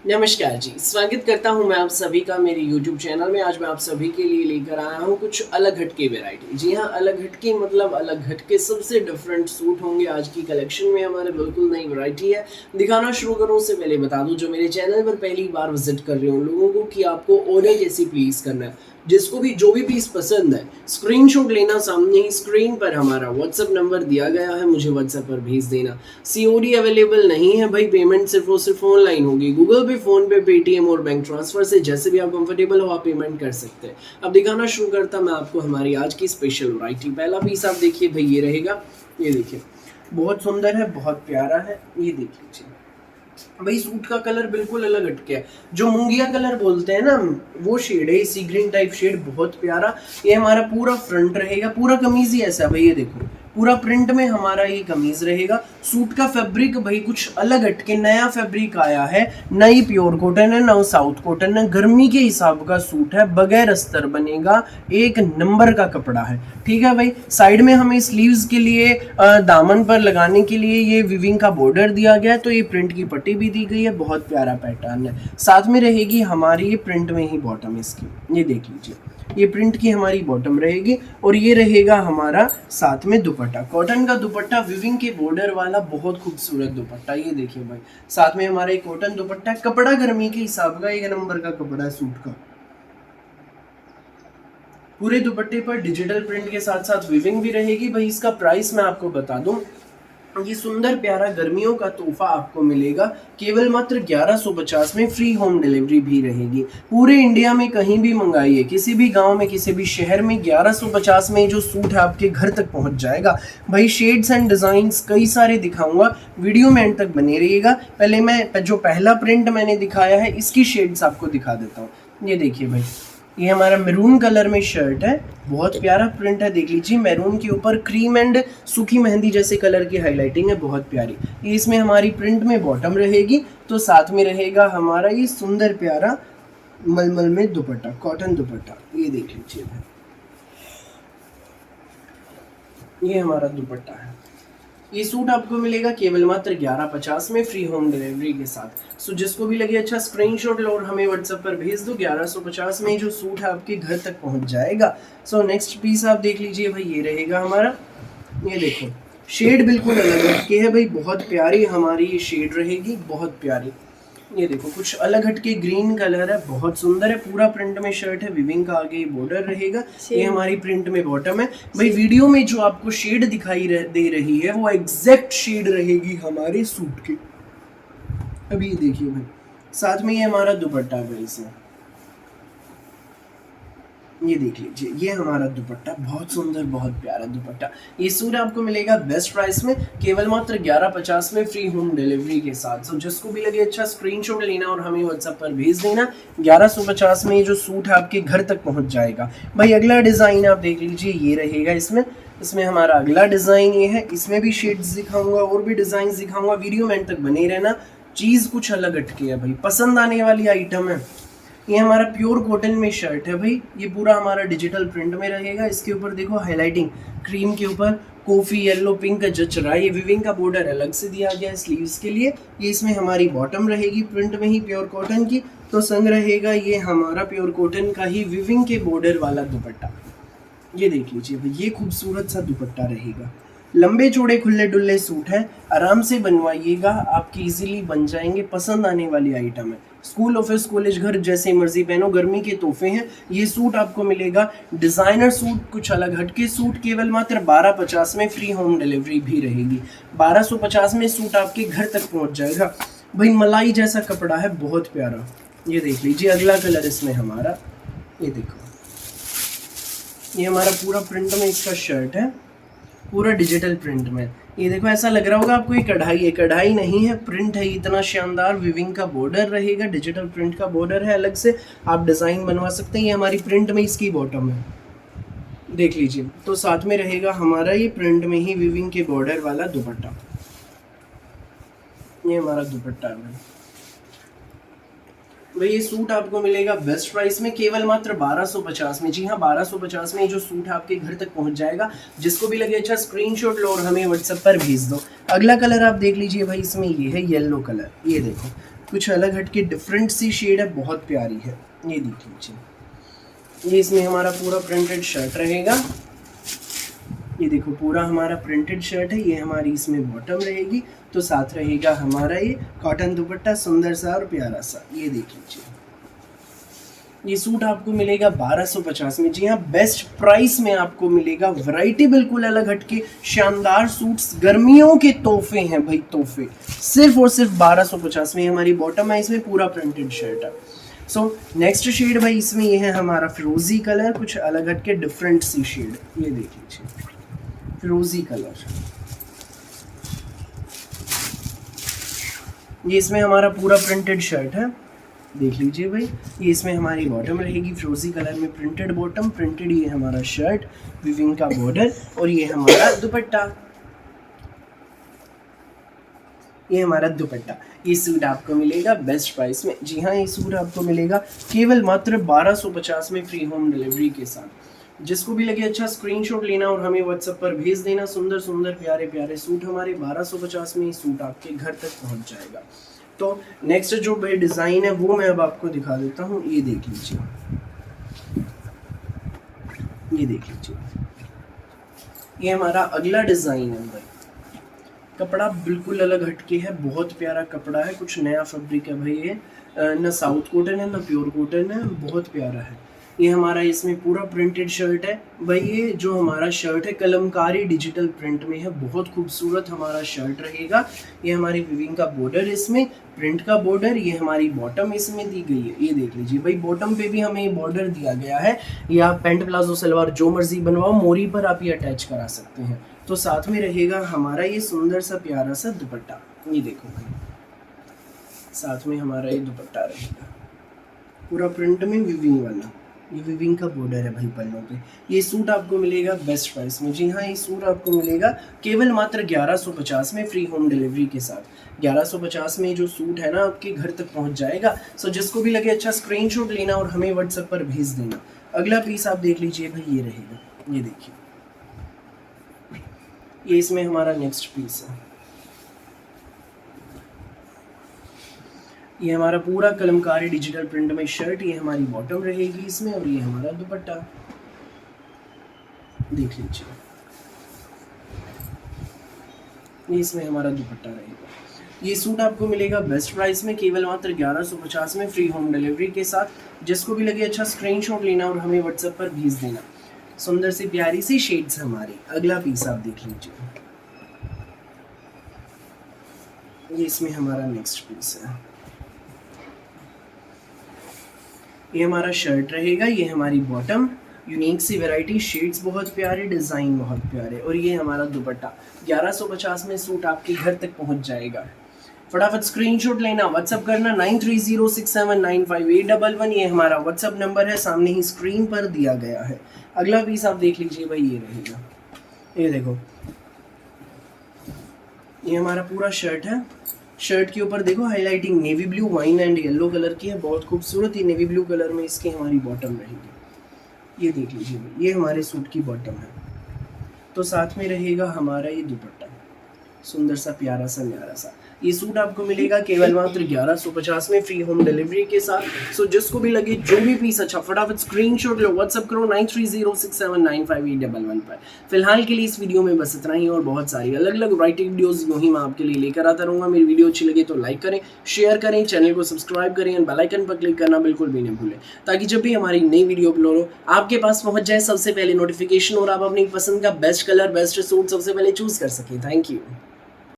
नमस्कार जी, स्वागत करता हूँ मैं आप सभी का मेरे YouTube चैनल में। आज मैं आप सभी के लिए लेकर आया हूँ कुछ अलग हटके वैरायटी। जी हाँ, अलग हटके मतलब अलग हटके सबसे डिफरेंट सूट होंगे आज की कलेक्शन में। हमारे बिल्कुल नई वैरायटी है। दिखाना शुरू करूँ उससे पहले बता दूँ, जो मेरे चैनल पर पहली बार विजिट कर रहे हो लोगों को, कि आपको ऑर्डर कैसे प्लेस करना है। जिसको भी जो भी पीस पसंद है, स्क्रीनशॉट लेना, सामने ही स्क्रीन पर हमारा व्हाट्सएप नंबर दिया गया है, मुझे व्हाट्सएप पर भेज देना। सीओडी अवेलेबल नहीं है भाई, पेमेंट सिर्फ और सिर्फ ऑनलाइन होगी। गूगल पे, फोन पे, पेटीएम और बैंक ट्रांसफर से जैसे भी आप कंफर्टेबल हो आप पेमेंट कर सकते हैं। अब दिखाना शुरू करता मैं आपको हमारी आज की स्पेशल वैरायटी। पहला पीस आप देखिए भाई, ये रहेगा। ये देखिए, बहुत सुंदर है, बहुत प्यारा है। ये देख लीजिए भाई, सूट का कलर बिल्कुल अलग हटके है। जो मूंगिया कलर बोलते हैं ना, वो शेड है, सी ग्रीन टाइप शेड, बहुत प्यारा। ये हमारा पूरा फ्रंट रहेगा, पूरा कमीज ही ऐसा है भाई। ये देखो, पूरा प्रिंट में हमारा ये कमीज रहेगा। सूट का फैब्रिक भाई कुछ अलग हटके नया फैब्रिक आया है। नई प्योर कॉटन है, ना साउथ कॉटन है। गर्मी के हिसाब का सूट है, बगैर अस्तर बनेगा, एक नंबर का कपड़ा है। ठीक है भाई। साइड में हमें स्लीव्स के लिए दामन पर लगाने के लिए ये विविंग का बॉर्डर दिया गया है, तो ये प्रिंट की पट्टी भी दी गई है। बहुत प्यारा पैटर्न है। साथ में रहेगी हमारी ये प्रिंट में ही बॉटम इसकी, ये देख लीजिए, ये प्रिंट की हमारी बॉटम रहेगी। और ये रहेगा हमारा साथ में दुपट्टा, कॉटन का दुपट्टा, विविंग के बॉर्डर वाला, बहुत खूबसूरत दुपट्टा। ये देखिए भाई, साथ में हमारा एक कॉटन दुपट्टा। कपड़ा गर्मी के हिसाब का एक नंबर का कपड़ा है सूट का। पूरे दुपट्टे पर डिजिटल प्रिंट के साथ साथ विविंग भी रहेगी भाई। इसका प्राइस मैं आपको बता दूं, ये सुंदर प्यारा गर्मियों का तोहफा आपको मिलेगा केवल मात्र 1150 में। फ्री होम डिलीवरी भी रहेगी। पूरे इंडिया में कहीं भी मंगाइए, किसी भी गांव में, किसी भी शहर में, 1150 में जो सूट है आपके घर तक पहुंच जाएगा भाई। शेड्स एंड डिजाइन्स कई सारे दिखाऊंगा, वीडियो में एंड तक बने रहिएगा। पहले मैं जो पहला प्रिंट मैंने दिखाया है, इसकी शेड्स आपको दिखा देता हूँ। ये देखिए भाई, ये हमारा मैरून कलर में शर्ट है, बहुत प्यारा प्रिंट है। देख लीजिए, मैरून के ऊपर क्रीम एंड सूखी मेहंदी जैसे कलर की हाईलाइटिंग है, बहुत प्यारी। ये इसमें हमारी प्रिंट में बॉटम रहेगी, तो साथ में रहेगा हमारा ये सुंदर प्यारा मलमल में दुपट्टा, कॉटन दुपट्टा। ये देख लीजिए भाई, ये हमारा दुपट्टा है। ये सूट आपको मिलेगा केवल मात्र 1150 में, फ्री होम डिलीवरी के साथ। सो जिसको भी लगे अच्छा स्क्रीनशॉट लो और हमें व्हाट्सएप पर भेज दो। 1150 में जो सूट है आपके घर तक पहुंच जाएगा। सो नेक्स्ट पीस आप देख लीजिए भाई, ये रहेगा हमारा। ये देखो, शेड बिल्कुल अलग हटके है भाई, बहुत प्यारी हमारी ये शेड रहेगी, बहुत प्यारी। ये देखो, कुछ अलग हटके ग्रीन कलर है, बहुत सुंदर है। पूरा प्रिंट में शर्ट है, विविंग का आगे बॉर्डर रहेगा। ये हमारी प्रिंट में बॉटम है भाई। वीडियो में जो आपको शेड दिखाई दे रही है, वो एग्जैक्ट शेड रहेगी हमारे सूट की। अभी ये देखिए भाई, साथ में ये हमारा दुपट्टा है इसमें, ये देख लीजिए, ये हमारा दुपट्टा, बहुत सुंदर, बहुत प्यारा दुपट्टा। ये सूट आपको मिलेगा बेस्ट प्राइस में, केवल मात्र 1150 में, फ्री होम डिलीवरी के साथ। सो जिसको भी लगे अच्छा स्क्रीनशॉट लेना और हमें व्हाट्सएप पर भेज देना। 1150 में ये जो सूट है आपके घर तक पहुंच जाएगा भाई। अगला डिज़ाइन आप देख लीजिए, ये रहेगा इसमें। इसमें हमारा अगला डिज़ाइन ये है, इसमें भी शेड्स दिखाऊंगा और भी डिज़ाइन दिखाऊंगा, वीडियो में एंड तक बने रहना। चीज़ कुछ अलग हटके है भाई, पसंद आने वाली आइटम है। ये हमारा प्योर कॉटन में शर्ट है भाई। ये पूरा हमारा डिजिटल प्रिंट में रहेगा। इसके ऊपर देखो हाईलाइटिंग, क्रीम के ऊपर कॉफी येलो पिंक का जच रहा है। ये विविंग का बॉर्डर अलग से दिया गया है स्लीव्स के लिए। ये इसमें हमारी बॉटम रहेगी प्रिंट में ही प्योर कॉटन की, तो संग रहेगा ये हमारा प्योर कॉटन का ही विविंग के बॉर्डर वाला दुपट्टा। ये देख लीजिए भाई, ये खूबसूरत सा दुपट्टा रहेगा। लंबे चौड़े खुले डुल्ले सूट है, आराम से बनवाइएगा, आपके इजीली बन जाएंगे, पसंद आने वाली आइटम है। स्कूल, ऑफिस, कॉलेज, घर जैसे मर्जी पहनो, गर्मी के तोहफे हैं। ये सूट आपको मिलेगा डिज़ाइनर सूट, कुछ अलग हटके सूट, केवल मात्र 1250 में, फ्री होम डिलीवरी भी रहेगी। 1250 में सूट आपके घर तक पहुंच जाएगा भाई। मलाई जैसा कपड़ा है, बहुत प्यारा। ये देख लीजिए, अगला कलर इसमें हमारा, ये देखो, ये हमारा पूरा प्रिंट में इसका शर्ट है, पूरा डिजिटल प्रिंट में। ये देखो, ऐसा लग रहा होगा आपको ये कढ़ाई है, कढ़ाई नहीं है, प्रिंट है। इतना शानदार विविंग का बॉर्डर रहेगा, डिजिटल प्रिंट का बॉर्डर है, अलग से आप डिज़ाइन बनवा सकते हैं। ये हमारी प्रिंट में इसकी बॉटम है, देख लीजिए। तो साथ में रहेगा हमारा ये प्रिंट में ही विविंग के बॉर्डर वाला दुपट्टा। ये हमारा दुपट्टा है भाई। ये सूट आपको मिलेगा बेस्ट प्राइस में, केवल मात्र 1250 में। जी हाँ, 1250 में ये जो सूट है आपके घर तक पहुंच जाएगा। जिसको भी लगे अच्छा स्क्रीनशॉट लो और हमें व्हाट्सएप पर भेज दो। अगला कलर आप देख लीजिए भाई, इसमें ये है येलो कलर। ये देखो, कुछ अलग हट के डिफरेंट सी शेड है, बहुत प्यारी है। ये देख लीजिए, ये इसमें हमारा पूरा प्रिंटेड शर्ट रहेगा। ये देखो पूरा हमारा प्रिंटेड शर्ट है, ये हमारी इसमें बॉटम रहेगी, तो साथ रहेगा हमारा ये कॉटन दुपट्टा सुंदर सा और प्यारा सा। ये देख लीजिए, ये सूट आपको मिलेगा 1250 में। जी हाँ, बेस्ट प्राइस में आपको मिलेगा। वैरायटी बिल्कुल अलग हटके, शानदार सूट्स, गर्मियों के तोहफे हैं भाई, तोहफे। सिर्फ और सिर्फ 1250 में हमारी बॉटम है, इसमें पूरा प्रिंटेड शर्ट है। सो नेक्स्ट शेड भाई इसमें ये है हमारा फिरोजी कलर, कुछ अलग हटके डिफरेंट सी शेड। ये देख लीजिए, फिरोजी कलर, ये इसमें हमारा पूरा प्रिंटेड शर्ट है। देख लीजिए भाई, ये इसमें हमारी बॉटम रहेगी फिरोजी कलर में, प्रिंटेड बॉटम, प्रिंटेड ये हमारा शर्ट, विविंग का बॉर्डर, और ये हमारा दुपट्टा। ये हमारा दुपट्टा। ये सूट आपको मिलेगा बेस्ट प्राइस में। जी हाँ, ये सूट आपको मिलेगा केवल मात्र 1250 में, फ्री होम डिलीवरी के साथ। जिसको भी लगे अच्छा स्क्रीनशॉट लेना और हमें व्हाट्सएप पर भेज देना। सुंदर सुंदर प्यारे प्यारे सूट हमारे 1250 में, ये सूट आपके घर तक पहुंच जाएगा। तो नेक्स्ट जो भाई डिज़ाइन है वो मैं अब आपको दिखा देता हूँ। ये देख लीजिए, ये देख लीजिए, ये हमारा अगला डिज़ाइन है भाई। कपड़ा बिल्कुल अलग हटके है, बहुत प्यारा कपड़ा है, कुछ नया फैब्रिक है भाई। ये ना साउथ कॉटन है ना प्योर कॉटन है, बहुत प्यारा है। ये हमारा इसमें पूरा प्रिंटेड शर्ट है भाई। ये जो हमारा शर्ट है कलमकारी डिजिटल प्रिंट में है, बहुत खूबसूरत हमारा शर्ट रहेगा। ये हमारी विविंग का बॉर्डर, इसमें प्रिंट का बॉर्डर, ये हमारी बॉटम इसमें दी गई है। ये देख लीजिए भाई, बॉटम पे भी हमें बॉर्डर दिया गया है। ये आप पेंट प्लाजो सलवार जो मर्जी बनवाओ, मोरी पर आप ये अटैच करा सकते हैं। तो साथ में रहेगा हमारा ये सुंदर सा प्यारा सा दुपट्टा। ये देखो भाई, साथ में हमारा ये दुपट्टा रहेगा पूरा प्रिंट में विविंग वाला। ये विविंग का बॉर्डर है भाई पल्लों पे। ये सूट आपको मिलेगा बेस्ट प्राइस में। जी हाँ, ये सूट आपको मिलेगा केवल मात्र 1150 में, फ्री होम डिलीवरी के साथ। 1150 में जो सूट है ना आपके घर तक पहुंच जाएगा। सो जिसको भी लगे अच्छा स्क्रीनशॉट लेना और हमें व्हाट्सएप पर भेज देना। अगला पीस आप देख लीजिए भाई, ये रहेगा, ये देखिए, ये इसमें हमारा नेक्स्ट पीस है। ये हमारा पूरा कलमकारी डिजिटल प्रिंट में शर्ट, ये हमारी बॉटम रहेगी इसमें, और ये हमारा दुपट्टा। देख लीजिए, ये इसमें हमारा दुपट्टा रहेगा। ये सूट आपको मिलेगा बेस्ट प्राइस में, केवल मात्र 1150 में, फ्री होम डिलीवरी के साथ। जिसको भी लगे अच्छा स्क्रीनशॉट लेना और हमें व्हाट्सएप पर भेज देना। सुंदर सी प्यारी सी शेड्स हमारी। अगला पीस आप देख लीजिए, ये इसमें हमारा नेक्स्ट पीस है। ये हमारा शर्ट रहेगा, ये हमारी बॉटम, यूनिक सी वैरायटी, शेड्स बहुत प्यारे, डिज़ाइन बहुत प्यारे, और ये हमारा दुपट्टा। 1150 में सूट आपके घर तक पहुंच जाएगा। फटाफट स्क्रीनशॉट लेना, व्हाट्सअप करना 9306795811। ये हमारा व्हाट्सअप नंबर है, सामने ही स्क्रीन पर दिया गया है। अगला पीस आप देख लीजिए भाई, ये रहेगा, ये देखो, ये हमारा पूरा शर्ट है। शर्ट के ऊपर देखो highlighting navy blue, wine and yellow colour की है, बहुत खूबसूरत। ये नेवी ब्लू कलर में इसकी हमारी बॉटम रहेगी। ये देख लीजिए, ये हमारे सूट की बॉटम है। तो साथ में रहेगा हमारा ये दुपट्टा, सुंदर सा प्यारा सा न्यारा सा। ये सूट आपको मिलेगा केवल मात्र 1150 में, फ्री होम डिलीवरी के साथ। सो जिसको भी लगे जो भी पीस अच्छा, फटाफट स्क्रीनशॉट लो, व्हाट्सअप करो 9306795811 पर। फिलहाल के लिए इस वीडियो में बस इतना ही, और बहुत सारी अलग अलग वैरायटी वीडियोस यूँ ही मैं आपके लिए लेकर आता रहूँगा। मेरी वीडियो अच्छी लगे तो लाइक करें, शेयर करें, चैनल को सब्सक्राइब करें, एंड बेल आइकन पर क्लिक करना बिल्कुल भी नहीं भूलें, ताकि जब भी हमारी नई वीडियो अपलोड हो आपके पास पहुँच जाए सबसे पहले नोटिफिकेशन, और आप अपनी पसंद का बेस्ट कलर, बेस्ट सूट सबसे पहले चूज कर सकें। Thank you.